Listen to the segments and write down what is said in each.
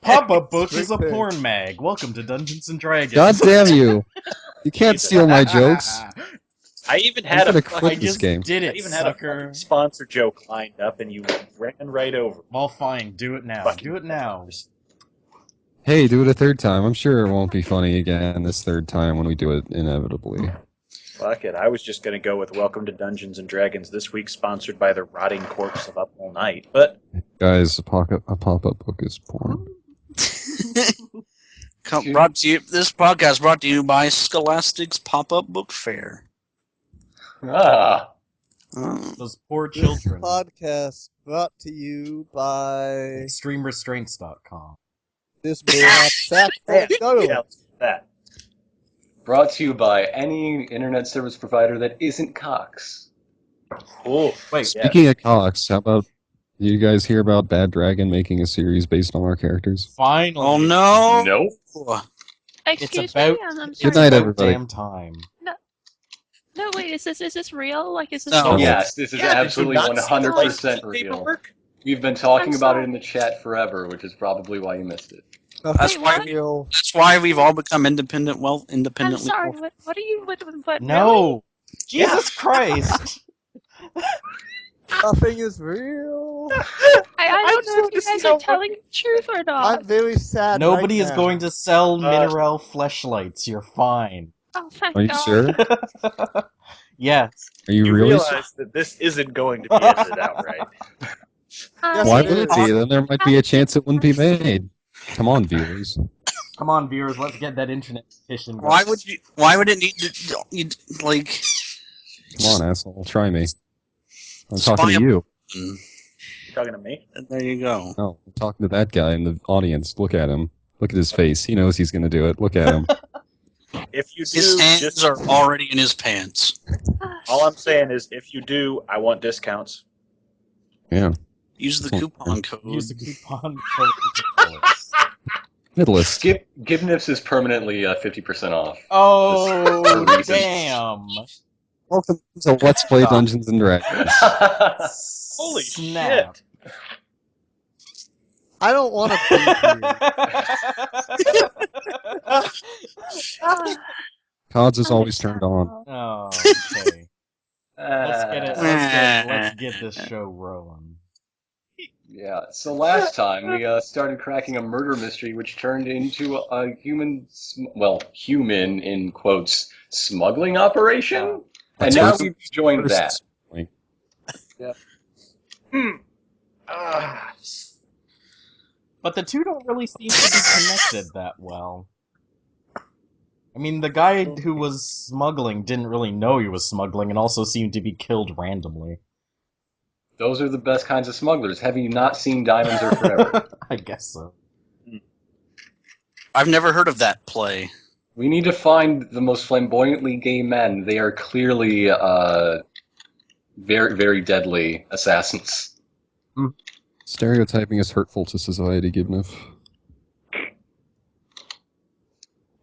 Pop-up book is a Strict porn mag. Welcome to Dungeons and Dragons. God damn you! You can't Jesus. steal my jokes. I even I'm had gonna a quit I fucking, this just game. did I it, even had a sucker. fucking sponsor joke lined up, and you ran right over. Well, fine. Do it now. Fucking Do it now. Hey, do it a third time. I'm sure it won't be funny again this third time when we do it inevitably. Fuck it. I was just gonna go with "Welcome to Dungeons and Dragons." This week, sponsored by the rotting corpse of Up All Night. But Guys, a pop-up book is porn. This podcast brought to you by Scholastic's Pop-Up Book Fair. Those poor This children. podcast brought to you by ExtremeRestraints.com. this black sack yeah, scuttle. that. Brought to you by any internet service provider that isn't Cox. Cool. Wait, Speaking of Cox, how about you guys hear about Bad Dragon making a series based on our characters? finally. Oh no! Nope. Excuse about- me, I'm It's sorry. Good night, about everybody. damn time. No, wait, is this real? Like, is this No. real? Yes, this is absolutely did you not see the 100% license real. paperwork? We've been talking I'm about sorry. it in the chat forever, which is probably why you missed it. That's Wait, why what? Real. That's why we've all become independently. I'm sorry, what are you, what, really? No! Jesus Christ! Nothing is real. I don't know if you guys are telling the truth or I'm not. very sad. Nobody right is now. going to sell Mineral fleshlights. You're fine. Oh, thank Are you God. sure? Yes. Are you You really realize that this isn't going to be edited out, right? Yes, Why it would it is. be? Then there might be a chance it wouldn't be made. Come on, viewers. Come on, viewers, let's get that internet petition going. Why would you? Why would it need to? Like. Come on, asshole. Try me. I'm Spy talking to you. You talking to me? And there you go. No, I'm talking to that guy in the audience. Look at him. Look at his face. He knows he's going to do it. Look at him. If you do, His hands just are already in his pants. all I'm saying is, if you do, I want discounts. Yeah. Use the Oh, coupon code. Use the coupon code. Middleist. Gibnifs is permanently 50% off. Oh, For reasons. damn. Welcome to Let's Play Dungeons and Dragons. Holy Snap. shit! I don't want to be here. CODS is always turned on. Oh, okay. Let's get it. Uh, Let's get this show rolling. Yeah, so last time we started cracking a murder mystery which turned into a human in quotes, smuggling operation? And now we've joined that. But the two don't really seem to be connected that well. I mean, the guy who was smuggling didn't really know he was smuggling and also seemed to be killed randomly. Those are the best kinds of smugglers. Have you not seen Diamonds Are Forever? I guess so. I've never heard of that play. We need to find the most flamboyantly gay men. They are clearly very, very deadly assassins. Stereotyping is hurtful to society, Gibnif.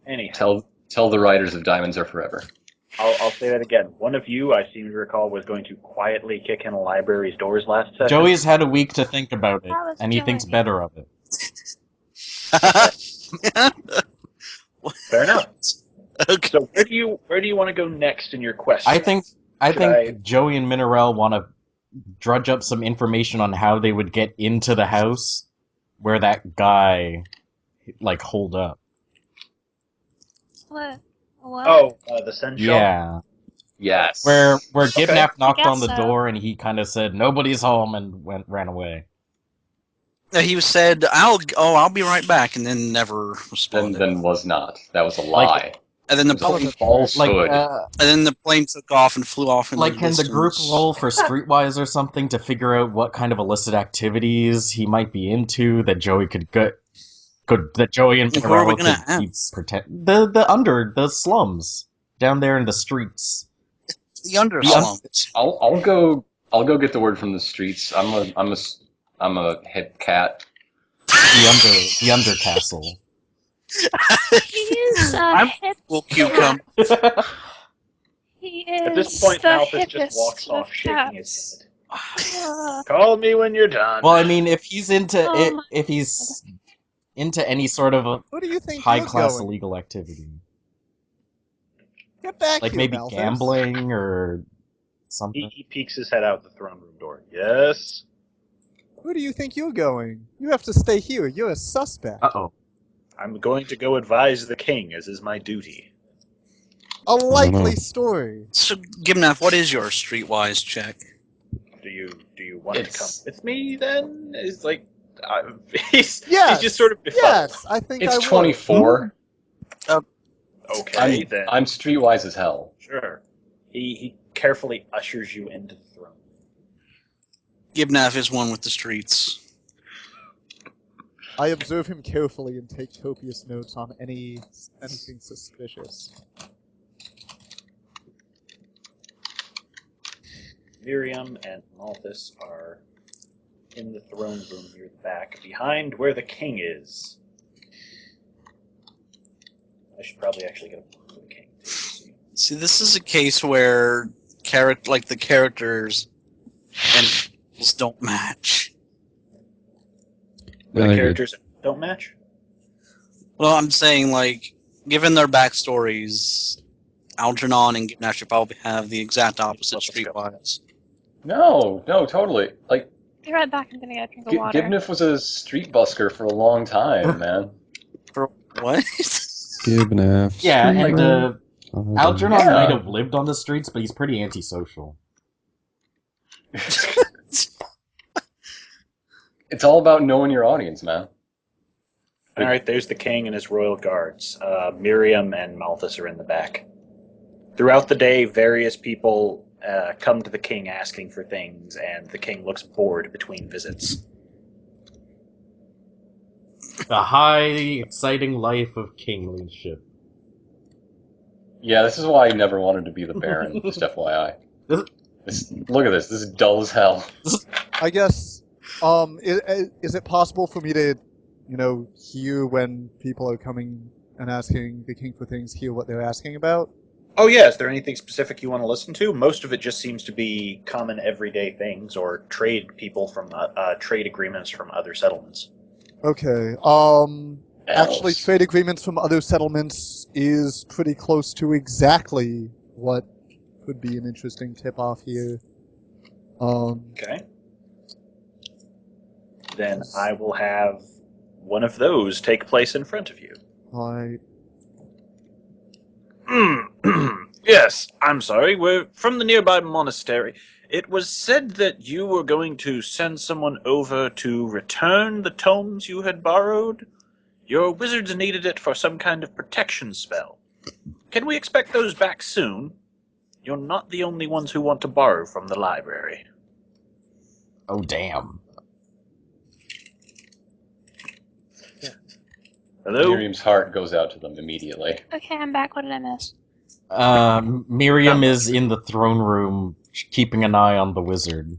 Anyhow, Tell the writers of Diamonds Are Forever. I'll say that again. One of you, I seem to recall, was going to quietly kick in a library's doors last session. Joey's had a week to think about it, That was and he Joey. thinks better of it. Fair enough. Okay. So where do you want to go next in your quest? I think Should Joey and Mineral want to drudge up some information on how they would get into the house where that guy, like, holed up. What? the Sen Shop? Yeah. Yes. Where Gibnap knocked guess on the so. door and he kind of said, "Nobody's home," and ran away. He said, "I'll be right back," and then never responded. Then was not. That was a lie. And then the It was plane, a falsehood. and then the plane took off and flew off. Like, can the group roll for Streetwise or something to figure out what kind of illicit activities he might be into that Joey could get? That Joey and Who are we Mineral gonna could protect the slums down there in the streets. The underslums. I'll go get the word from the streets. I'm a hip cat. The undercastle. He is I'm- hip. Well, cucumber. He is At this point, the Malthus just hippest walks of off shaking his cats. head. Call me when you're done. Well, I mean, if he's into Oh it, my if he's into any sort of Who do you think high class you're going? illegal activity. Get back Like here, maybe Malthus. gambling or something. He peeks his head out the throne room door. Yes? Who do you think you're going? You have to stay here. You're a suspect. Uh-oh. I'm going to go advise the king, as is my duty. A likely know. story. So, Gimnath, what is your streetwise check? Do you want to come It's with me then? It's like he's Yes. just sort of befuddled. Yes, I think it's I would. 24. Okay, then I'm streetwise as hell. sure. He carefully ushers you into the throne. Gimnath is one with the streets. I observe him carefully and take copious notes on anything suspicious. Miriam and Malthus are in the throne room near the back, behind where the king is. I should probably actually get a book for the king. Too, See, this is a case where the characters and rules don't match. where No, the you're good. characters don't match. Well, I'm saying, like, given their backstories, Algernon and Gimnath should probably have the exact opposite Let's go. streetwise. No, totally. Like, Be right back. I'm gonna get a drink of water. Gibniff was a street busker for a long time, man. For what? Gibnaff. Yeah, Street and Road. Algernon Yeah. might have lived on the streets, but he's pretty antisocial. It's all about knowing your audience, man. All right, there's the king and his royal guards. Miriam and Malthus are in the back. Throughout the day, various people come to the king asking for things, and the king looks bored between visits. The high, exciting life of kingship. Yeah, this is why I never wanted to be the Baron, just FYI. Look at this. This is dull as hell. I guess, is it possible for me to, hear when people are coming and asking the king for things, hear what they're asking about? Oh yeah, is there anything specific you want to listen to? Most of it just seems to be common everyday things or trade agreements from other settlements. Okay, actually, Else. trade agreements from other settlements is pretty close to exactly what could be an interesting tip-off here. Okay. Then I will have one of those take place in front of you. I Yes, I'm sorry. We're from the nearby monastery. It was said that you were going to send someone over to return the tomes you had borrowed. Your wizards needed it for some kind of protection spell. Can we expect those back soon? You're not the only ones who want to borrow from the library. Oh, damn. Hello? Miriam's heart goes out to them immediately. Okay, I'm back. What did I miss? Miriam is in the throne room, keeping an eye on the wizard.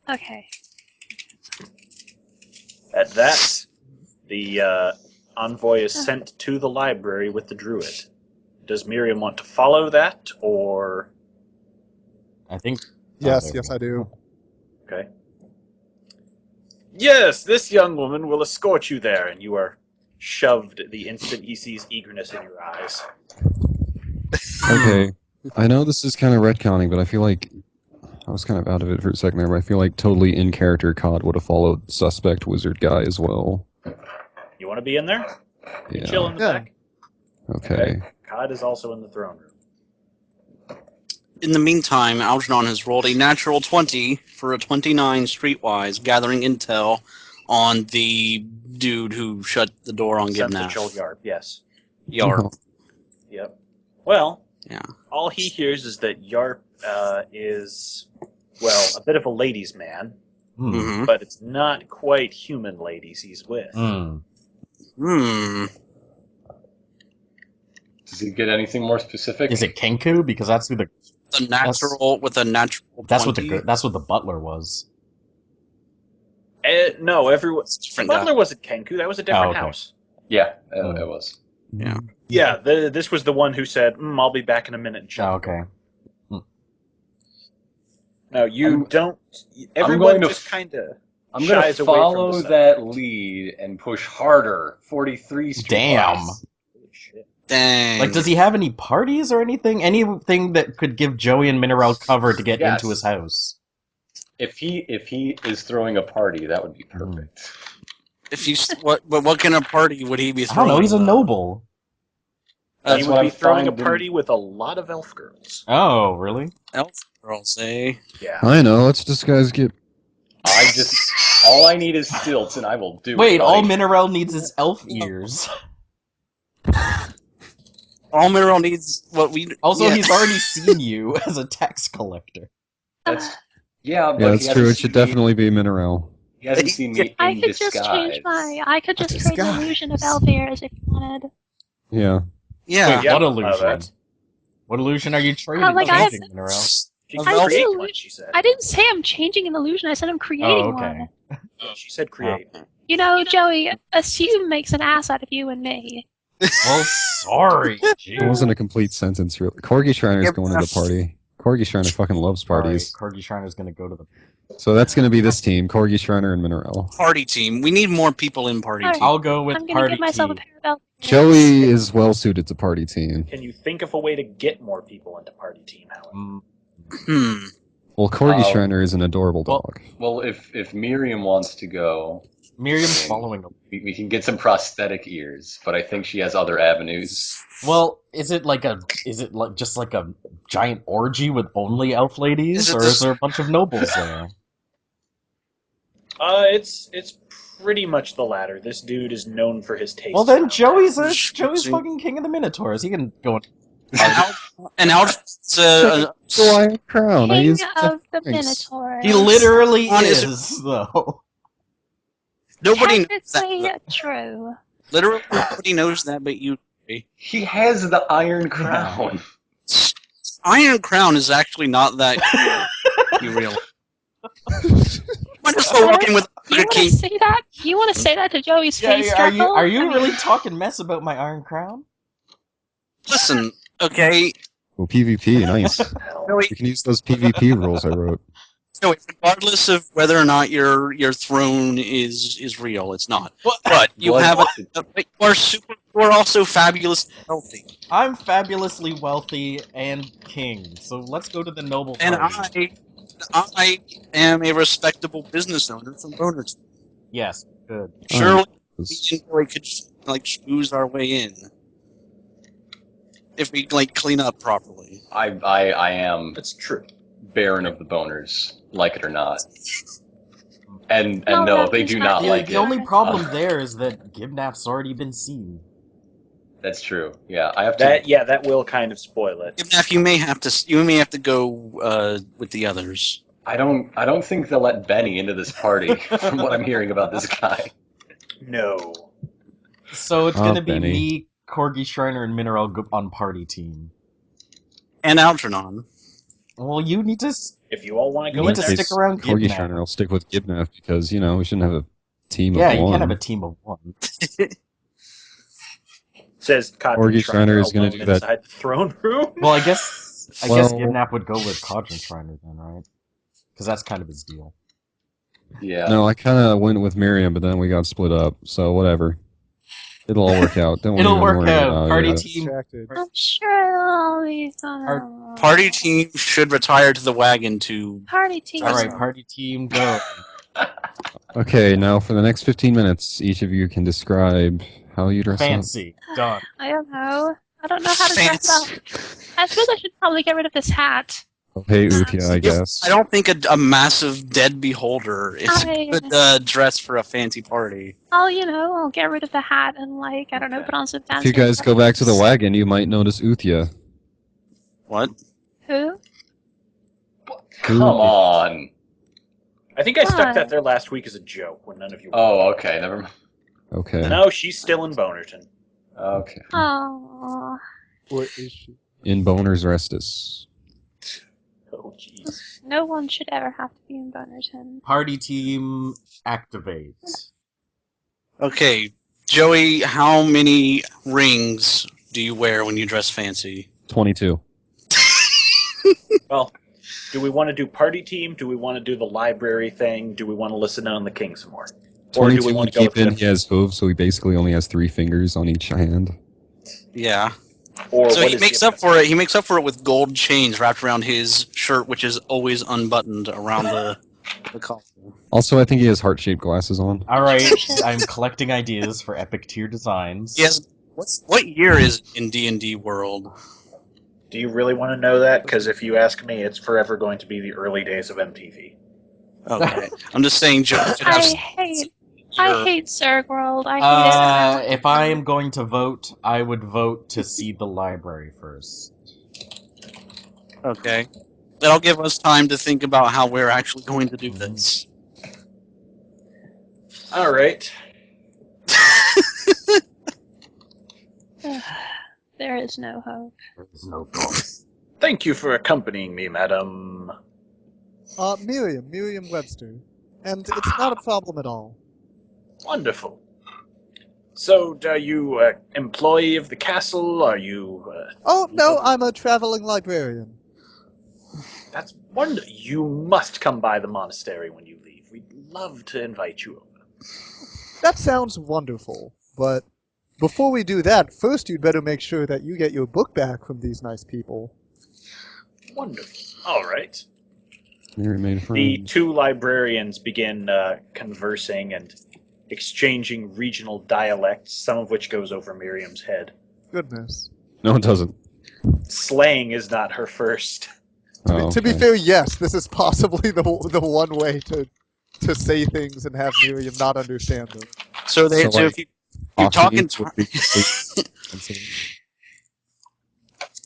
Okay. At that, the envoy is sent to the library with the druid. Does Miriam want to follow that, or... I think... yes, there yes, we I go. do. Okay. Yes, this young woman will escort you there, and you are shoved the instant he sees eagerness in your eyes. Okay. I know this is kind of retconning, but I feel like I was kind of out of it for a second there, but I feel like totally in character COD would have followed suspect wizard guy as well. You want to be in there? You Yeah. chill in the Yeah. back? Okay. Cod is also in the throne room. In the meantime, Algernon has rolled a natural 20 for a 29 streetwise, gathering intel on the dude who shut the door on Sensical Gibnath. Yarp, yes. Yarp. Yep. Well, Yeah. all he hears is that Yarp is, well, a bit of a ladies' man, Mm-hmm. but it's not quite human ladies he's with. Hmm. Does he get anything more specific? Is it Kenku? Because that's who the... A natural with a natural 20. That's what the butler was. No, everyone... It's a The different butler guy. wasn't Kenku, that was a different okay. house. Yeah, it was. Yeah. Yeah, this was the one who said, I'll be back in a minute and shut Oh, the door. okay. No, you don't... I'm Everyone going to just kind of... I'm going to shies away from follow the sun. that lead and push harder. 43 Damn. streetwise. Holy shit. Dang. Like, does he have any parties or anything? Anything that could give Joey and Mineral cover to get into his Yes. house? If he is throwing a party, that would be perfect. If you what kind of party would he be I throwing? don't know, he's a though? noble. That's He what would be I'm throwing a finding. party with a lot of elf girls. Oh, really? Elf girls, eh? Yeah. I know. Let's just guys get. All I need is stilts, and I will do it. Wait, all buddy. Mineral needs is elf ears. All Mineral needs what we. Also, yeah. he's already seen you as a tax collector. That's but Yeah, he that's hasn't true. It seen should me- definitely be Mineral. He hasn't seen me I in could disguise. just change my. I could just create an illusion of elf ears if you wanted. Yeah. Yeah. Wait, Yeah, what I'll illusion? allow that. What illusion are you trading? like, I have- changing, Mineral? She Of can elf- create I one, she said. I didn't say I'm changing an illusion. I said I'm creating Oh, okay. one. She said create. You know, Joey, assume makes an ass out of you and me. Well, sorry. It wasn't a complete sentence, really. Corgi Shriner's Yep. going to the party. Corgi Shriner fucking loves parties. Alright, Corgi Shriner's gonna go to the... So that's going to be this team: Corgi Shriner and Mineral. Party team. We need more people in party Alright. team. I'll go with I'm gonna party give myself team. a pair of elf ears. Joey is well suited to party team. Can you think of a way to get more people into party team, Howard? Mm, Hmm. Well, Corgi Oh. Shriner is an adorable Well- dog. Well, if Miriam wants to go, Miriam's following a... we can get some prosthetic ears, but I think she has other avenues. Well, is it like just like a giant orgy with only elf ladies, Is it or this- is there a bunch of nobles there? It's pretty much the latter. This dude is known for his taste. Well, then around Joey's town. fucking king of the Minotaurs. He can go. And Alfred's Lion Crown. I King used of the thanks. Minotaur. He literally On his- is, though. nobody knows that. Technically true. Literally nobody knows that, but you. He has the Iron Crown. Iron Crown is actually not that. You realize? Might as well walk in with You a want king. to say that? You want to say that to Joey's Yeah, face? are you Jekyll? I mean, really talking mess about my Iron Crown? Listen, okay. Well, PvP, nice. Joey, You can use those PvP rules I wrote. Joey, regardless of whether or not your throne is real, it's not. But you What? have you are also fabulous and healthy. I'm fabulously wealthy and king, so let's go to the noble And party. I am a respectable business owner from Boners. Yes, good. Surely we It's- and Joey could just, like schmooze our way in. If we like clean up properly. I am That's true. Baron of the Boners, like it or not. And No, no, that they is do not not true. like The it. only problem there is that Gibnap's already been seen. That's true. Yeah, I have to. That will kind of spoil it. Even if you may have to go with the others. I don't think they'll let Benny into this party. From what I'm hearing about this guy. No. So it's Oh, gonna be Benny. me, Corgi Shriner, and Mineral on party team. And Algernon. Well, you need to If you all want to you go need in to there, stick around Corgi Gibnap. Shriner will stick with Gibnaf because, we shouldn't have a team Yeah, of you one. can't have a team of one. says Codrin Orgy Shriner is gonna alone do that. inside the throne room. Well, I guess Well- Gibnap would go with Codrin Shriner then, right? Because that's kind of his deal. Yeah. No, I kind of went with Miriam, but then we got split up, so whatever. It'll all work out. Don't It'll even work worry out. about Party it. team. Distracted. I'm sure it'll be Our Party team should retire to the wagon to. Party team. All right, party team, go. Okay, now for the next 15 minutes, each of you can describe how you dress Fancy. Done. I don't know. I don't know how to dress up. I suppose I should probably get rid of this hat. up. Hey, Uthia, I guess. I don't think a massive dead beholder is a good dress for a fancy party. I'll get rid of the hat and I don't know, put on some If fancy. you guys go back to the wagon, you might notice Uthia. What? Who? Come on. I think I stuck Why? that there last week as a joke when none of you. Oh, okay. Never mind. Okay. No, she's still in Bonerton. Okay. Oh, Or is she? In Boners Restus. Oh, jeez. no one should ever have to be in Bonerton. Party team, activate. Okay, Joey, how many rings do you wear when you dress fancy? 22. Well, Do we want to do party team? Do we want to do the library thing? Do we want to listen in on the king some more? Or do 22 we want would to go keep with in. He has hooves, so he basically only has 3 fingers on each hand. Yeah. Or So what he is makes the up for it. He makes up for it with gold chains wrapped around his shirt, which is always unbuttoned around the collar. Also, I think he has heart-shaped glasses on. Alright, Shit. I'm collecting ideas for epic tier designs. Yes. What year is it in D&D world? Do you really want to know that? Because if you ask me, it's forever going to be the early days of MTV. Okay, I'm just saying. I hate Zerg World. I hate it. If I am going to vote, I would vote to see the library first. Okay, that'll give us time to think about how we're actually going to do this. All right. There is no hope. There's no voice. Thank you for accompanying me, madam. Miriam Webster. And it's not a problem at all. Wonderful. So, are you an employee of the castle? Are you... Oh, no, I'm a traveling librarian. That's wonderful. You must come by the monastery when you leave. We'd love to invite you over. That sounds wonderful, but before we do that, first you'd better make sure that you get your book back from these nice people. Wonderful. All right. Mary made friends. The two librarians begin conversing and exchanging regional dialects, some of which goes over Miriam's head. Goodness. No, it doesn't. Slang is not her first. To be okay. fair, yes, this is possibly the one way to say things and have Miriam not understand them. So So, like, if you talk in would be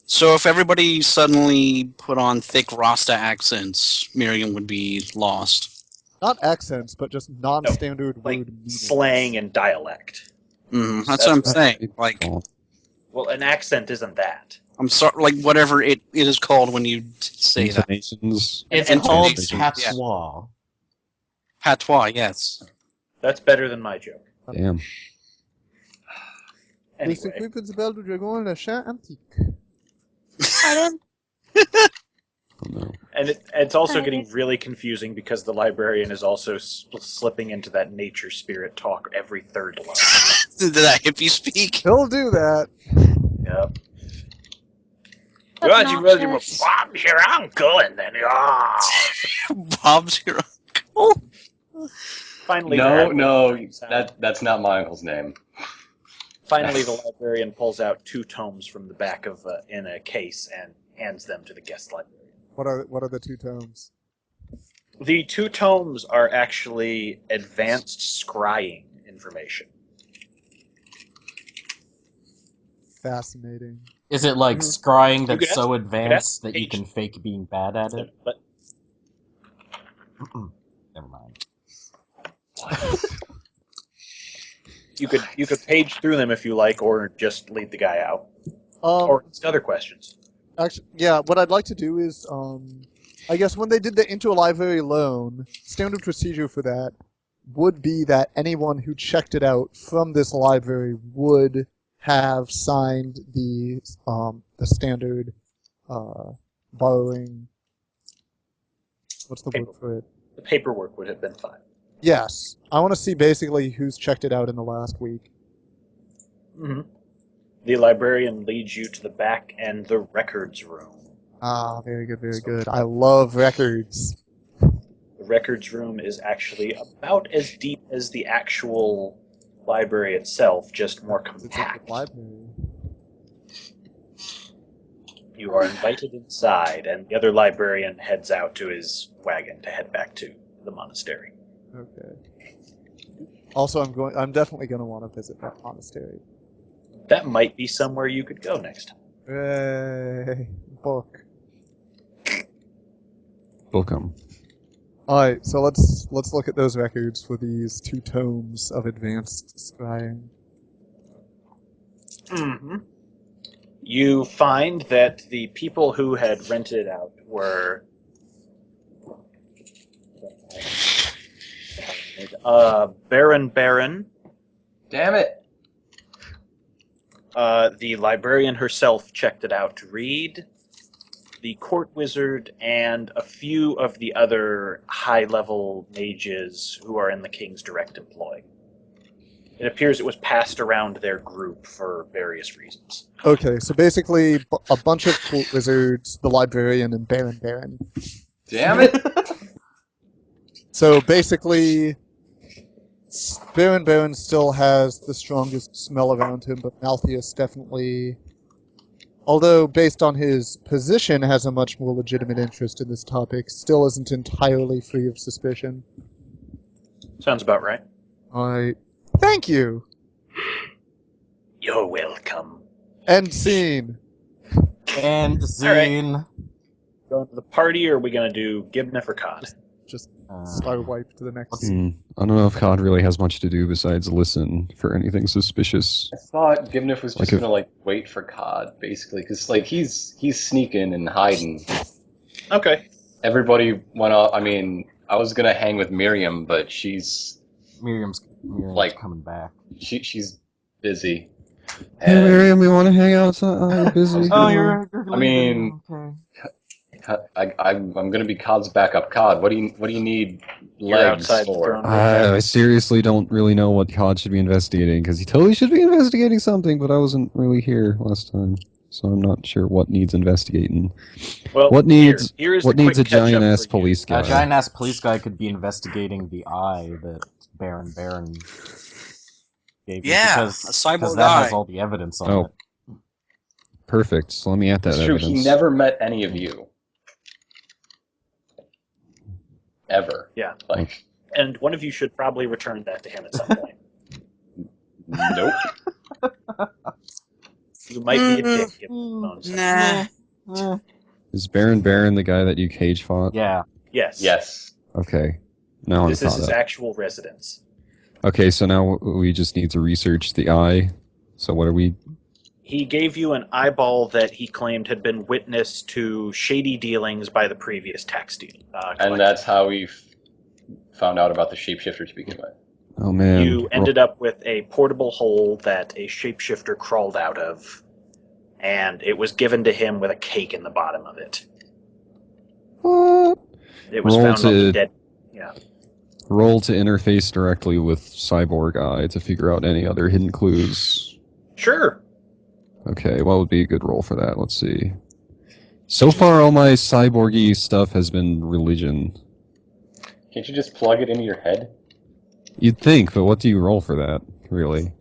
so if everybody suddenly put on thick Rasta accents, Miriam would be lost. Not accents, but just non-standard Like word meanings. slang and dialect. That's what I'm saying. Like, Well, an accent isn't that. I'm sorry, like whatever it is called when you say that. Intonations. It's And called intonations, patois. Patois, yes. That's better than my joke. Damn. Les Anyway, secrets principaux du dragon, le chant antique. Pardon? Oh, no. and it's also getting really confusing because the librarian is also slipping into that nature spirit talk every third line. Did that hippie speak? He'll do that. Yep. That's God, you really noxious. Bob's your uncle, and then Bob's your uncle. finally. No, that's not my uncle's name. Finally, the librarian pulls out 2 tomes from the back of in a case and hands them to the guest librarian. What are the 2 tomes? The 2 tomes are actually advanced scrying information. Fascinating. Is it like scrying You that's could ask- so you could advanced ask that you Paige. can fake being bad at it? But Never mind. you could page through them if you like, or just leave the guy out, Um, or ask other questions. Actually, yeah, what I'd like to do is, I guess when they did the interlibrary loan, standard procedure for that would be that anyone who checked it out from this library would have signed the standard borrowing. What's the word for it? The paperwork would have been fine. Yes, I want to see basically who's checked it out in the last week. Mm-hmm. The librarian leads you to the back and the records room. Ah, very good, very good. I love records. The records room is actually about as deep as the actual library itself, just more It's a compact. library. You are invited inside, and the other librarian heads out to his wagon to head back to the monastery. Okay. Also, I'm definitely going to want to visit that monastery. That might be somewhere you could go next time. Hooray. Book. Welcome. Alright, so let's look at those records for these 2 tomes of advanced scrying. Mm-hmm. You find that the people who had rented it out were Baron. Damn it! The librarian herself checked it out to read. the court wizard and a few of the other high-level mages who are in the king's direct employ. It appears it was passed around their group for various reasons. Okay, so basically a bunch of court wizards, the librarian, and Baron. Damn it! So basically, Baron still has the strongest smell around him, but Malthius definitely, although based on his position, has a much more legitimate interest in this topic, still isn't entirely free of suspicion. Sounds about right. Thank you! You're welcome. End scene. And scene. Going to the party, or are we going to do Gibna for Cod? Just star wipe to the next. I don't know if COD really has much to do besides listen for anything suspicious. I thought Gibniff was just Like gonna wait for COD, basically, because he's sneaking and hiding. Okay. Everybody went off. I mean, I was gonna hang with Miriam, but Miriam's like- coming back. she's busy. Hey And Miriam, we want to hang out. You're busy. Oh, you're I mean- okay. I'm gonna be COD's backup COD. What do you need You're legs outside the for? throne. I seriously don't really know what COD should be investigating, because he totally should be investigating something, but I wasn't really here last time, so I'm not sure what needs investigating. Well, What needs here is what the needs a quick catch-up giant ass for you. police guy? A giant ass police guy could be investigating the eye that Baron gave you. Yeah, because, a cyborg because that has eye. all the evidence on Oh. it. Perfect. So let me add that It's true. evidence. He never met any of you. Ever. Yeah. Like, And one of you should probably return that to him at some point. nope. You might be a dick. Given the phone sex. Nah. Is Baron the guy that you cage fought? Yeah. Yes. Yes. Okay. Now This I'm is caught his up. actual residence. Okay, so now we just need to research the eye. So what are we... He gave you an eyeball that he claimed had been witness to shady dealings by the previous tax deal. And that's how we found out about the shapeshifter to begin with. Oh man. You ended up with a portable hole that a shapeshifter crawled out of, and it was given to him with a cake in the bottom of it. What? It was Roll found on the to- dead. Yeah. Roll to interface directly with Cyborg Eye to figure out any other hidden clues. Sure. Okay, what would be a good roll for that? Let's see. So far, all my cyborgy stuff has been religion. Can't you just plug it into your head? You'd think, but what do you roll for that, really?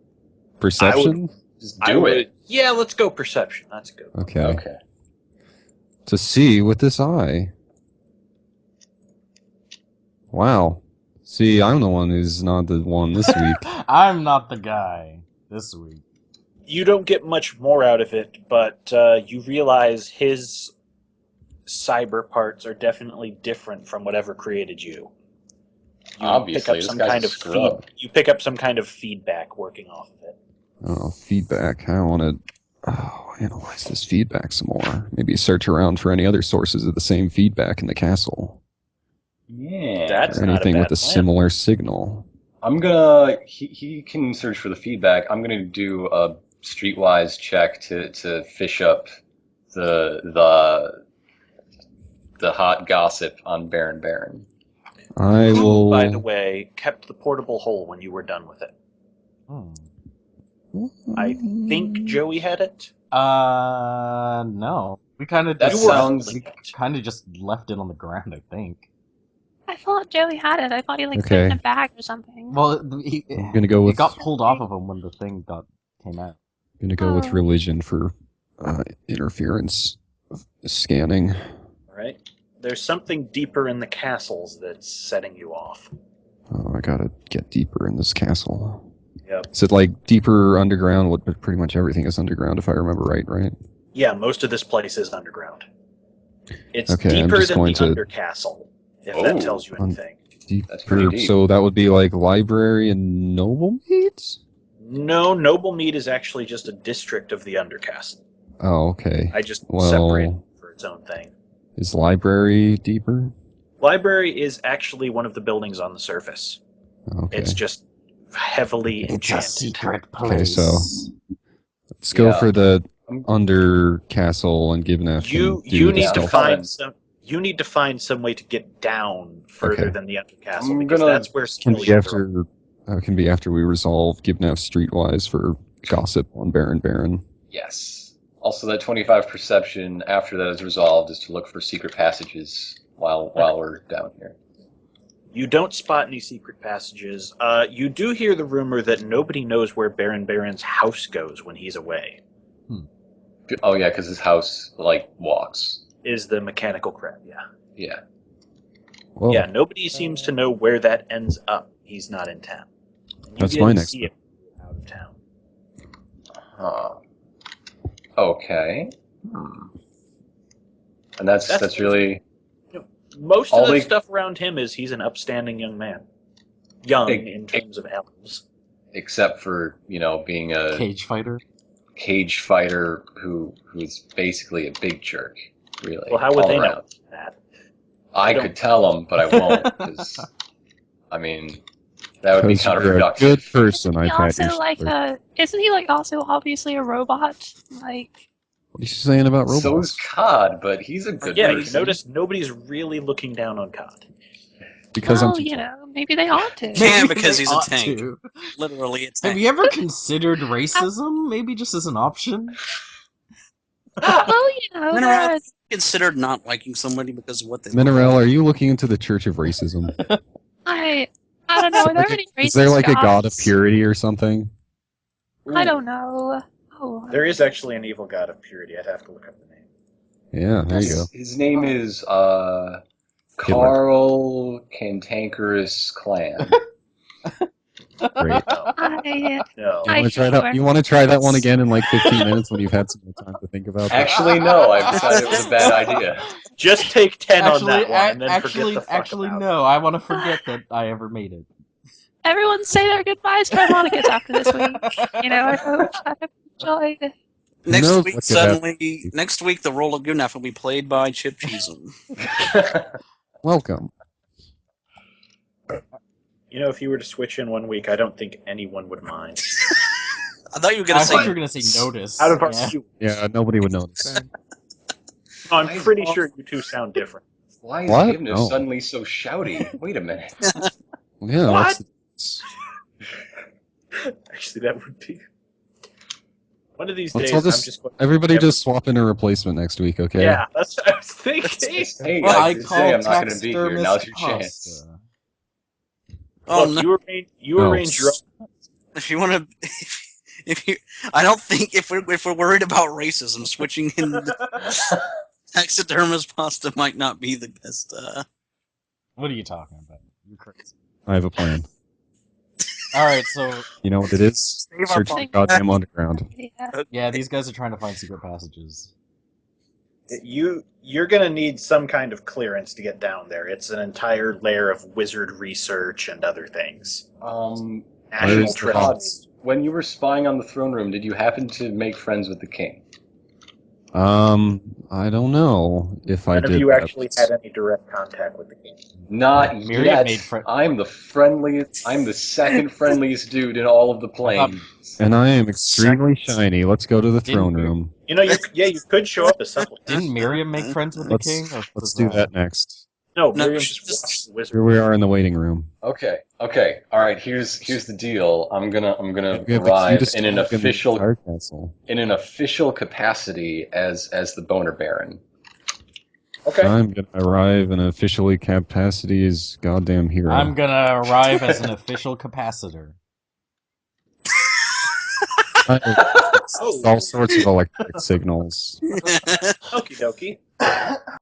Perception? Just do it. Yeah, let's go perception. That's good. Okay. Okay. To see with this eye. Wow. See, I'm the one who's not the one this week. I'm not the guy this week. You don't get much more out of it, but you realize his cyber parts are definitely different from whatever created you. Obviously, this guy's a scrub. You pick up some kind of feedback working off of it. Oh, feedback. I want to analyze this feedback some more. Maybe search around for any other sources of the same feedback in the castle. Yeah. That's Or not anything a with bad a plan. similar signal. I'm gonna. He can search for the feedback. I'm gonna do a streetwise check to fish up the hot gossip on Baron. I Who, will... by the way, kept the portable hole when you were done with it? I think Joey had it. No. We kind of That sounds. just left it on the ground, I think. I thought Joey had it. I thought he like put it Okay. in a bag or something. Well, I'm gonna go it with... got pulled off of him when the thing came out. Gonna go with Oh. religion for interference of scanning. All right. There's something deeper in the castles that's setting you off. Oh, I gotta get deeper in this castle. Yep. Is it like deeper underground? What? Pretty much everything is underground, if I remember right? Yeah, most of this place is underground. It's Okay, I'm deeper just than the going to- Undercastle, if Oh, that tells you un- anything. That's pretty Deeper. deep. So that would be like library and noble meads? No, Noblemead is actually just a district of the Undercastle. Oh, okay. I just Well- separated it for its own thing. Is library deeper? Library is actually one of the buildings on the surface. Okay. It's just heavily It's a enchanted. secret Okay, place. so let's go Yeah. for the under castle and Givnef You can do need the to stealth. find some. You need to find some way to get down further Okay. than the Undercastle I'm because gonna- that's where Can skill be after we resolve Givnef streetwise for gossip on Baron. Yes. Also, that 25 perception after that is resolved is to look for secret passages while we're down here. You don't spot any secret passages. You do hear the rumor that nobody knows where Baron's house goes when he's away. Oh yeah, because his house walks. Is the mechanical crab? Yeah. Yeah. Whoa, Yeah. Nobody seems to know where that ends up. He's not in town. And you That's get my to next see it out of town. Okay. And that's really Most All of the they- stuff around him is he's an upstanding young man. Young Big- in terms of elves. except for being a Cage fighter. cage fighter who's basically a big jerk. Really. Well, how would all they know around. that? I don't- could tell him, but I won't because I mean that would be because you're a counterproductive. good person, Isn't he I pat also your like shoulder. isn't he like also obviously a robot? Like, What are you saying about robots? So is Cod, but he's a good Yeah, person. you notice nobody's really looking down on Cod. Because well, I'm too you tall. know, maybe they ought to. Can't Maybe because they he's a ought tank. to. Literally, it's Have you ever considered racism? Maybe just as an option? Well, you know, Mineral there- considered not liking somebody because of what they Mineral, are you looking into the Church of Racism? I don't know. Are there any Is there like a racist god of gods? purity or something? I don't know. Oh, There is actually an evil god of purity. I'd have to look up the name. Yeah, there you go. His name is Carl Cantankerous Clan. Great. I, No. I You want to try that? swear. You want to try that one again in like 15 minutes when you've had some more time to think about it? Actually, no. I decided it was a bad idea. Just take 10 on Actually, that one and then actually, forget the fuck actually, about no. I want to forget that I ever made it. Everyone say their goodbyes to harmonicas after this week. You know, I hope you enjoyed. Next knows week, what could happen? suddenly, next week, the role of Gunaf will be played by Chip Cheesem. Welcome. You know, if you were to switch in 1 week, I don't think anyone would mind. I thought you were gonna I say. thought you were gonna say notice. Out of our Yeah. few. Yeah, nobody would notice. Same. No, I'm pretty sure you two sound different. Why is What? Givness No. suddenly so shouty? Wait a minute. Yeah. What? what's Actually, that would be. One of these Let's days, all I'm just- just going Everybody just swap in a replacement next week, okay? Yeah, that's what I was thinking. Hey, Well, I I did call say I'm not going to be here. taxidermist Now's your chance. pasta. Oh Look, no! you No. arrange your own. If you want to, if you, I don't think if we're worried about racism, switching in the taxidermist pasta might not be the best. What are you talking about? You're crazy. I have a plan. All right, so You know what it is? Save our Search the podcast. goddamn underground. Yeah. yeah, these guys are trying to find secret passages. You're gonna need some kind of clearance to get down there. It's an entire layer of wizard research and other things. Um, National is the treasures. when you were spying on the throne room, did you happen to make friends with the king? I don't know if I None did. of you that. actually had any direct contact with the king. Not Miriam yet. made fri- I'm the friendliest. I'm the second friendliest dude in all of the plane. And I am extremely shiny. Let's go to the throne Didn't- room. You know, you could show up as supplicant. Didn't Miriam make friends with the Let's king? Or let's do that next. No, No, Miriam she's just watched the wizard. Here we are in the waiting room. Okay. All right. Here's the deal. I'm gonna We have the arrive cutest in an dog in the official entire castle. capacity as the Boner Baron. Okay. I'm gonna arrive in an officially capacity as goddamn hero. I'm gonna arrive as an official capacitor. All sorts of electric signals. Okie dokie.